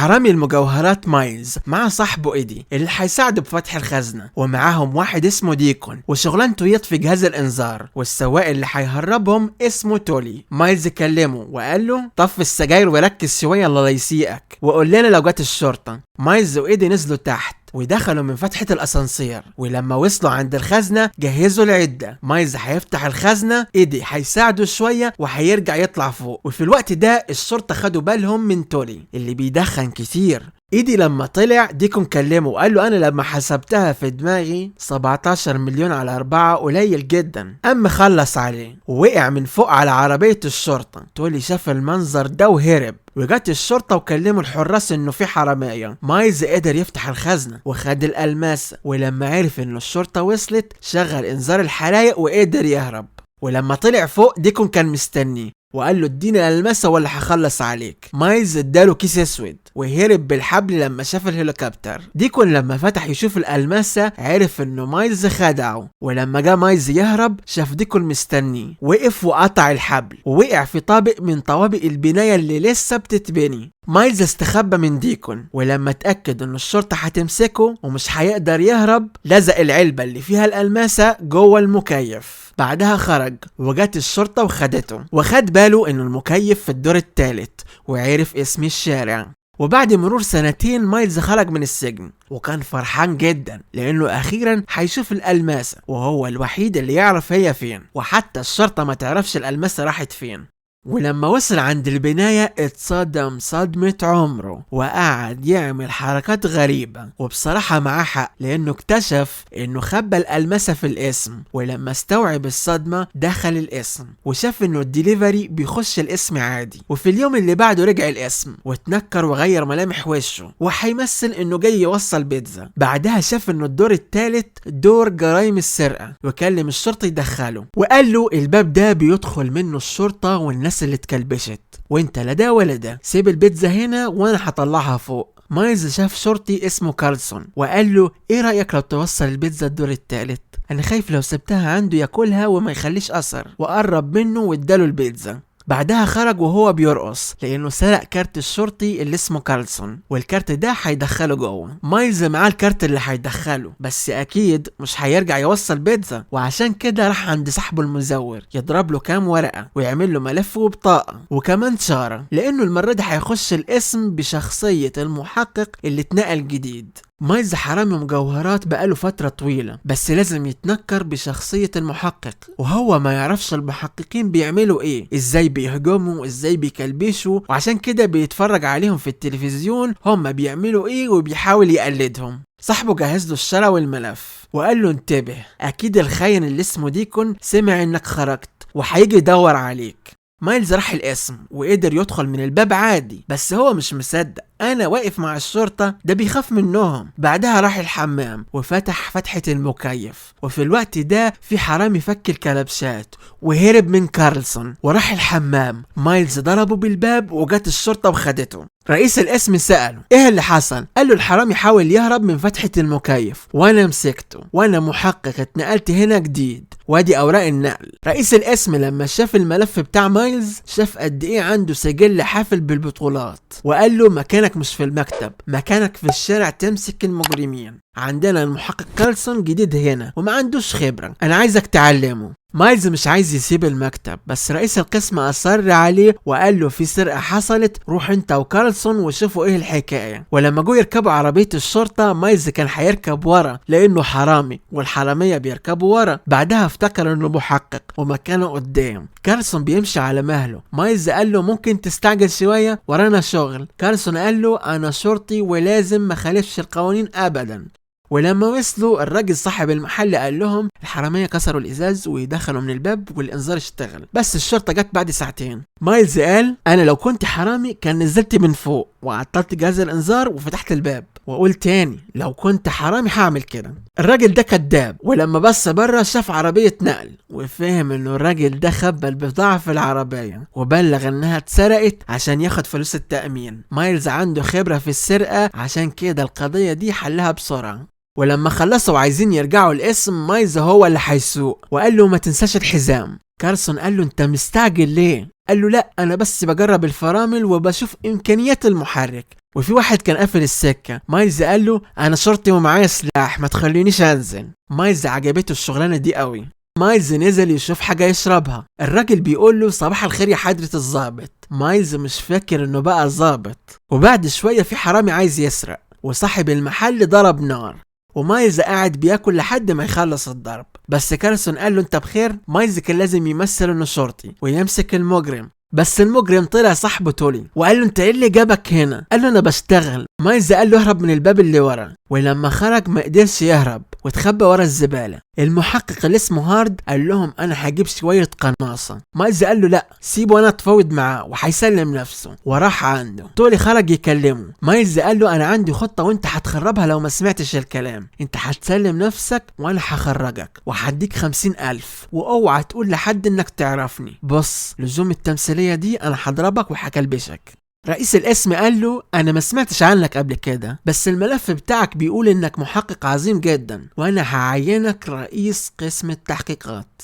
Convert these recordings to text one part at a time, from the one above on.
حرامي المجوهرات مايلز مع صاحبه ايدي اللي هيساعده بفتح الخزنة، ومعاهم واحد اسمه ديكون وشغلانته يطفي جهاز الانذار، والسواق اللي هيهربهم اسمه تولي. مايلز كلمه وقال له طفي السجاير وركز شوية الله لا يسيئك وقول لنا لو جت الشرطة. مايلز وايدي نزلوا تحت ودخلوا من فتحة الاسانسير، ولما وصلوا عند الخزنة جهزوا العدة. مايلز هيفتح الخزنة، ايدي هيساعده شوية وهيرجع يطلع فوق. وفي الوقت ده الشرطة خدوا بالهم من تولي اللي بيدخن كتير. ايدي لما طلع ديكون كلمه وقال له انا لما حسبتها في دماغي 17 مليون على 4 قليل جدا. اما خلص عليه ووقع من فوق على عربية الشرطة. تولي شاف المنظر ده وهرب، وجت الشرطة وكلموا الحراس انه في حرامية. مايلز قدر يفتح الخزنة وخد الألماس، ولما عرف انه الشرطة وصلت شغل انذار الحرايق وقدر يهرب. ولما طلع فوق ديكون كان مستنيه وقال له اديني الألماسة ولا هخلص عليك. مايلز اداله كيس اسود وهرب بالحبل لما شاف الهليكوبتر. ديكون لما فتح يشوف الألماسة عرف انه مايلز خدعه، ولما جا مايلز يهرب شاف ديكون مستنيه، وقف وقطع الحبل ووقع في طابق من طوابق البناية اللي لسه بتتبني. مايلز استخبى من ديكون، ولما اتأكد ان الشرطة هتمسكه ومش هيقدر يهرب لزق العلبة اللي فيها الألماسة جوه المكيف. بعدها خرج وجات الشرطة وخدته، وخد باله انه المكيف في الدور الثالث وعرف اسم الشارع. وبعد مرور سنتين مايلز خرج من السجن وكان فرحان جدا لانه اخيرا هيشوف الألماسة، وهو الوحيد اللي يعرف هي فين، وحتى الشرطة ما تعرفش الألماسة راحت فين. ولما وصل عند البناية اتصدم صدمة عمره وقعد يعمل حركات غريبة، وبصراحة معاه حق لانه اكتشف انه خبى الألماسة في الاسم. ولما استوعب الصدمة دخل الاسم وشاف انه الدليفري بيخش الاسم عادي. وفي اليوم اللي بعده رجع الاسم واتنكر وغير ملامح وشه وهيمثل انه جاي يوصل بيتزا. بعدها شاف انه الدور الثالث دور جرائم السرقة، وكلم الشرطة يدخله وقال له الباب ده بيدخل منه الشرطة والناس اللي اتكلبشت، وانت لا ده ولا ده، سيب البيتزا هنا وانا هطلعها فوق. مايلز شاف شرطي اسمه كارلسون وقال له ايه رأيك لو توصل البيتزا الدور الثالث؟ انا خايف لو سبتها عنده ياكلها وما يخليش اثر. وقرب منه واداله البيتزا. بعدها خرج وهو بيرقص لانه سرق كارت الشرطي اللي اسمه كارلسون، والكارت ده هيدخله جوه. مايلز معاه الكارت اللي هيدخله، بس اكيد مش هيرجع يوصل بيتزا، وعشان كده راح عند صاحبه المزور يضرب له كام ورقه ويعمل له ملف وبطاقه وكمان شاره، لانه المره دي هيخش الاسم بشخصيه المحقق اللي اتنقل جديد. مايلز حرامي مجوهرات بقاله فترة طويلة، بس لازم يتنكر بشخصية المحقق، وهو ما يعرفش المحققين بيعملوا ايه، ازاي بيهجموا، ازاي بيكلبشوا، وعشان كده بيتفرج عليهم في التلفزيون هم بيعملوا ايه وبيحاول يقلدهم. صاحبه جهز له الشارع والملف وقال له انتبه، اكيد الخاين اللي اسمه ديكون سمع انك خرجت وهيجي يدور عليك. مايلز راح القسم وقدر يدخل من الباب عادي، بس هو مش مصدق، انا واقف مع الشرطة، ده بيخاف منهم. بعدها راح الحمام وفتح فتحة المكيف، وفي الوقت ده في حرامي فك الكلبشات وهرب من كارلسون وراح الحمام. مايلز ضربه بالباب وجت الشرطة وخدته. رئيس القسم سأله ايه اللي حصل؟ قال له الحرامي حاول يهرب من فتحة المكيف وانا مسكته، وانا محقق اتنقلت هنا جديد، وادي اوراق النقل. رئيس القسم لما شاف الملف بتاع مايلز شاف قد ايه عنده سجل حافل بالبطولات، وقال له مكانك مش في المكتب، مكانك في الشارع تمسك المجرمين. عندنا المحقق كارلسون جديد هنا وما عندوش خبرة، انا عايزك تعلمه. مايلز مش عايز يسيب المكتب، بس رئيس القسم اصر عليه وقال له في سرقة حصلت، روح انت وكارلسون وشوفوا ايه الحكاية. ولما جو يركبوا عربية الشرطة مايلز كان هيركب ورا لانه حرامي والحرامية بيركبوا ورا. بعدها افتكر انه محقق ومكانه قدام. كارلسون بيمشي على مهله. مايلز قال له ممكن تستعجل شوية ورانا شغل. كارلسون قال له انا شرطي ولازم ما خالفش القوانين ابدا. ولما وصلوا الراجل صاحب المحل قال لهم الحرامية كسروا الازاز ودخلوا من الباب والانذار اشتغل، بس الشرطة جت بعد ساعتين. مايلز قال انا لو كنت حرامي كان نزلت من فوق وعطلت جهاز الانذار وفتحت الباب، واقول تاني لو كنت حرامي هعمل كده. الراجل ده كداب، ولما بص بره شاف عربية نقل وفهم انه الراجل ده خبى البضاعة في العربية وبلغ انها اتسرقت عشان ياخد فلوس التأمين. مايلز عنده خبرة في السرقة، عشان كده القضية دي حلها بسرعة. ولما خلصوا وعايزين يرجعوا الاسم مايلز هو اللي هيسوق وقال له ما تنساش الحزام. كارلسون قال له انت مستعجل ليه؟ قال له لا انا بس بجرب الفرامل وبشوف امكانيات المحرك، وفي واحد كان قافل السكة. مايلز قال له انا شرطي ومعايا سلاح، ما تخلينيش انزل. مايلز عجبته الشغلانة دي قوي. مايلز نزل يشوف حاجة يشربها. الراجل بيقول له صباح الخير يا حضرة الضابط. مايلز مش فاكر انه بقى ضابط. وبعد شوية في حرامي عايز يسرق، وصاحب المحل ضرب نار، ومايلز قاعد بياكل لحد ما يخلص الضرب. بس كارلسون قال له انت بخير؟ مايلز كان لازم يمثل انه شرطي ويمسك المجرم، بس المجرم طلع صاحبه تولي وقال له انت ايه اللي جابك هنا؟ قال له انا بشتغل. مايلز قال له اهرب من الباب اللي ورا، ولما خرج ما قدرش يهرب واتخبى ورا الزبالة. المحقق اللي اسمه هارد قال لهم انا هجيب شوية قناصة. مايلز قال له لا سيبه وانا اتفاوض معاه وهيسلم نفسه، وراح عنده. تولي خرج يكلمه. مايلز قال له انا عندي خطة وانت هتخربها لو ما سمعتش الكلام. انت هتسلم نفسك وانا هخرجك وهديك 50,000، واوعى تقول لحد انك تعرفني. بص لزوم التمثيلية دي انا هضربك وهكلبشك. رئيس القسم قال له انا ما سمعتش عنك قبل كده، بس الملف بتاعك بيقول انك محقق عظيم جدا، وانا هعينك رئيس قسم التحقيقات.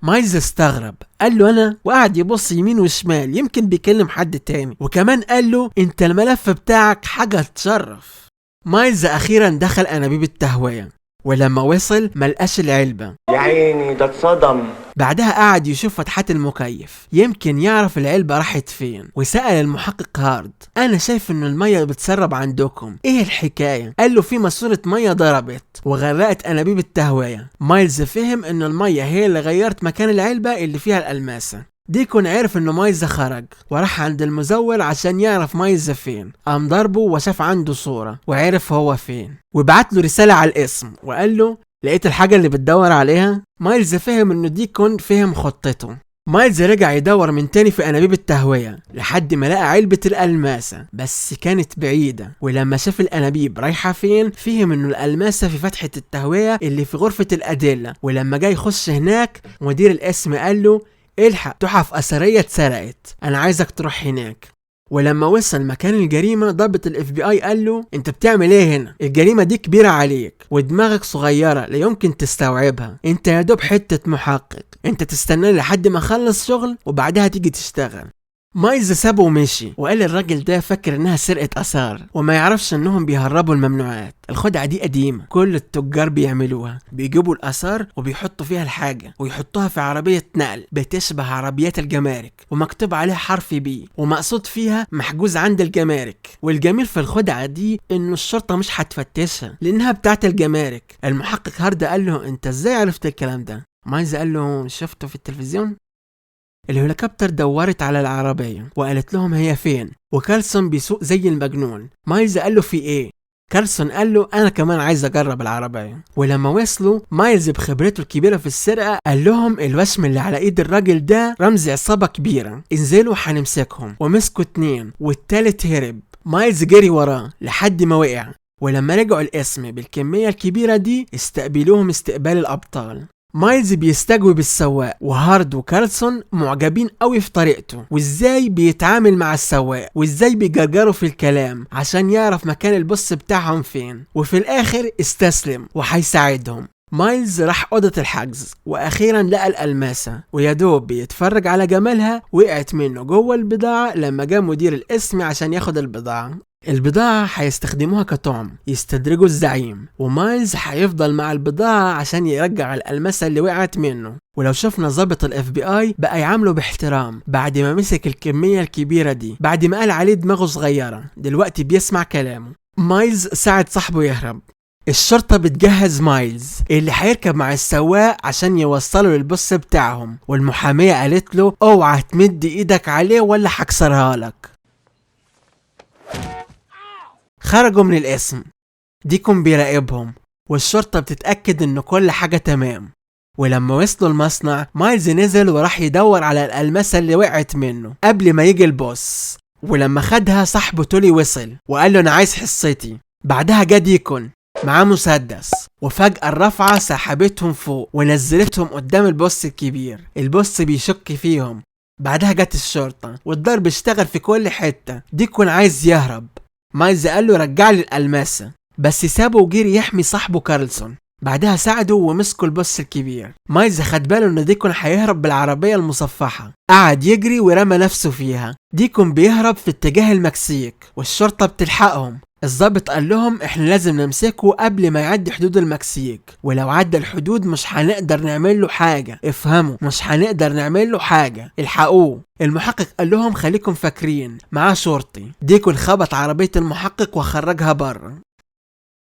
مايلز استغرب، قال له انا؟ وقعد يبص يمين وشمال يمكن بيكلم حد تاني، وكمان قال له انت الملف بتاعك حاجة تشرف. مايلز اخيرا دخل انابيب التهوية، ولما وصل ملقاش العلبة. يا عيني ده اتصدم. بعدها قعد يشوف فتحات المكيف يمكن يعرف العلبة راحت فين، وسأل المحقق هارد انا شايف ان المية بتسرب عندكم، ايه الحكاية؟ قال له في ماسورة مية ضربت وغرقت انابيب التهوية. مايلز فهم ان المية هي اللي غيرت مكان العلبة اللي فيها الألماسة. ديكون عرف انه مايلز خرج وراح عند المزور عشان يعرف مايلز فين. قام ضربه وشاف عنده صورة وعرف هو فين، وبعت له رسالة على الاسم وقال له لقيت الحاجة اللي بتدور عليها؟ مايلز فهم انه ديكون فهم خطته. مايلز رجع يدور من تاني في انابيب التهوية لحد ما لقى علبة الألماسة، بس كانت بعيدة. ولما شاف الانابيب رايحة فين فهم انه الألماسة في فتحة التهوية اللي في غرفة الأدلة. ولما جاي يخش هناك مدير القسم قال له الحق تحف أثرية اتسرقت، أنا عايزك تروح هناك. ولما وصل مكان الجريمة ضابط الاف بي اي قال له انت بتعمل ايه هنا؟ الجريمة دي كبيرة عليك ودماغك صغيرة لا يمكن تستوعبها، انت يا دوب حتة محقق، انت تستنى لحد ما اخلص شغل وبعدها تيجي تشتغل. مايلز سابه ومشي، وقال الراجل ده فاكر انها سرقة اثار وما يعرفش انهم بيهربوا الممنوعات. الخدعة دي قديمة كل التجار بيعملوها، بيجيبوا الاثار وبيحطوا فيها الحاجة ويحطوها في عربية نقل بتشبه عربيات الجمارك ومكتوب عليها حرف بي ومقصود فيها محجوز عند الجمارك. والجميل في الخدعة دي انه الشرطة مش هتفتشها لانها بتاعت الجمارك. المحقق هارد قال له انت ازاي عرفت الكلام ده؟ مايلز قال له شفته في التلفزيون. الهليكوبتر دورت على العربية وقالت لهم هي فين، وكارلسون بيسوق زي المجنون. مايلز قال له في ايه؟ كارلسون قال له انا كمان عايز اجرب العربية. ولما وصلوا مايلز بخبرته الكبيرة في السرقة قال لهم الوشم اللي على ايد الراجل ده رمز عصابة كبيرة، انزلوا هنمسكهم. ومسكوا 2 والتالت هرب. مايلز جري وراه لحد ما وقع، ولما رجعوا القسم بالكمية الكبيرة دي استقبلوهم استقبال الابطال. مايلز بيستجوب السواق، وهارد وكارلسون معجبين قوي في طريقته وازاي بيتعامل مع السواق وازاي بيجرجروا في الكلام عشان يعرف مكان البص بتاعهم فين. وفي الاخر استسلم وهيساعدهم. مايلز راح اوضة الحجز واخيرا لقى الألماسة، ويادوب بيتفرج على جمالها وقعت منه جوه البضاعة لما جاء مدير القسم عشان ياخد البضاعة. البضاعة هيستخدموها كطعم يستدرجوا الزعيم، ومايلز هيفضل مع البضاعة عشان يرجع الألماسة اللي وقعت منه. ولو شفنا ضابط الاف بي اي بقى يعامله باحترام بعد ما مسك الكمية الكبيرة دي، بعد ما قال عليه دماغه صغيرة دلوقتي بيسمع كلامه. مايلز ساعد صاحبه يهرب. الشرطة بتجهز مايلز اللي هيركب مع السواق عشان يوصلوا للبص بتاعهم، والمحامية قالت له اوعى تمد ايدك عليه ولا هكسرها لك. خرجوا من القسم، ديكون بيراقبهم والشرطة بتتأكد ان كل حاجة تمام. ولما وصلوا المصنع مايلز نزل وراح يدور على الألماسة اللي وقعت منه قبل ما يجي البوس. ولما خدها صاحبه تولي وصل وقال له انا عايز حصتي. بعدها جا ديكون معاه مسدس، وفجأة الرفعة سحبتهم فوق ونزلتهم قدام البوس الكبير. البوس بيشك فيهم. بعدها جت الشرطة والضرب اشتغل في كل حتة. ديكون عايز يهرب. مايلز قال له رجع لي الألماسة، بس سابه وجري يحمي صاحبه كارلسون. بعدها ساعدوا ومسكوا البوس الكبير. مايلز خد باله ان ديكون هيهرب بالعربية المصفحة، قعد يجري ورمى نفسه فيها. ديكون بيهرب في اتجاه المكسيك والشرطة بتلحقهم. الضابط قال لهم احنا لازم نمسكه قبل ما يعدي حدود المكسيك، ولو عدى الحدود مش هنقدر نعمل له حاجة. افهموا، مش هنقدر نعمل له حاجة، الحقوه. المحقق قال لهم خليكم فاكرين معاه شرطي. ديكون خبط عربية المحقق وخرجها بره.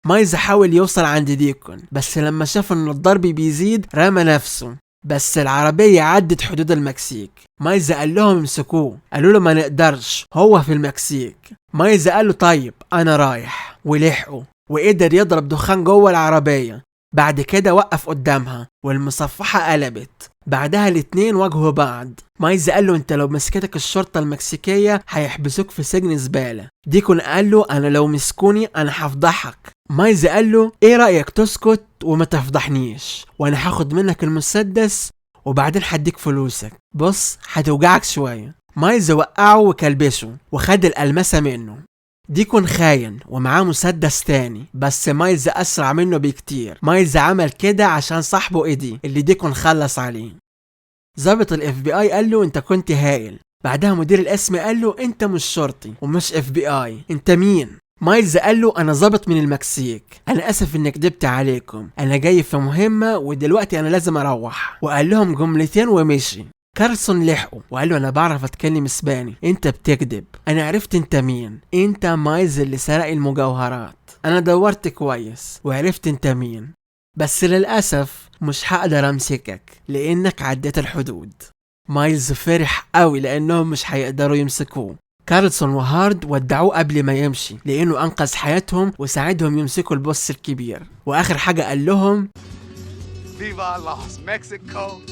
مايلز حاول يوصل عند ديكون، بس لما شاف ان الضرب بيزيد رمى نفسه، بس العربية عدت حدود المكسيك. مايلز قال لهم امسكوه، قالوا له ما نقدرش هو في المكسيك. مايلز قال له طيب انا رايح، ولحقه وقدر يضرب دخان جوه العربية. بعد كده وقف قدامها والمصفحة قلبت. بعدها الاتنين واجهوا بعض. مايلز قال له انت لو مسكتك الشرطة المكسيكية هيحبسوك في سجن زبالة. ديكون قال له انا لو مسكوني انا هفضحك. مايلز قال له ايه رأيك تسكت وما تفضحنيش، وانا هاخد منك المسدس وبعدين هديك فلوسك، بص هتوجعك شوية. مايلز وقعه وكلبشه وخد الألمسة منه. ديكون خاين ومعاه مسدس تاني، بس مايلز أسرع منه بكتير. مايلز عمل كده عشان صاحبه إيدي اللي ديكون خلص عليه. ضابط ال FBI قال له انت كنت هايل. بعدها مدير القسم قال له انت مش شرطي ومش FBI، انت مين؟ مايلز قال له انا ضابط من المكسيك، انا اسف اني كدبت عليكم، انا جاي في مهمة ودلوقتي انا لازم اروح. وقال لهم جملتين ومشي. كارلسون لحقه وقال له انا بعرف اتكلم اسباني، انت بتكذب، انا عرفت انت مين، انت مايلز اللي سرق المجوهرات، انا دورت كويس وعرفت انت مين، بس للاسف مش هقدر امسكك لانك عديت الحدود. مايلز فرح قوي لانهم مش هيقدروا يمسكوه. كارلسون وهارد ودعوه قبل ما يمشي لانه انقذ حياتهم وساعدهم يمسكوا البوس الكبير. واخر حاجة قال لهم Viva Las Mexico.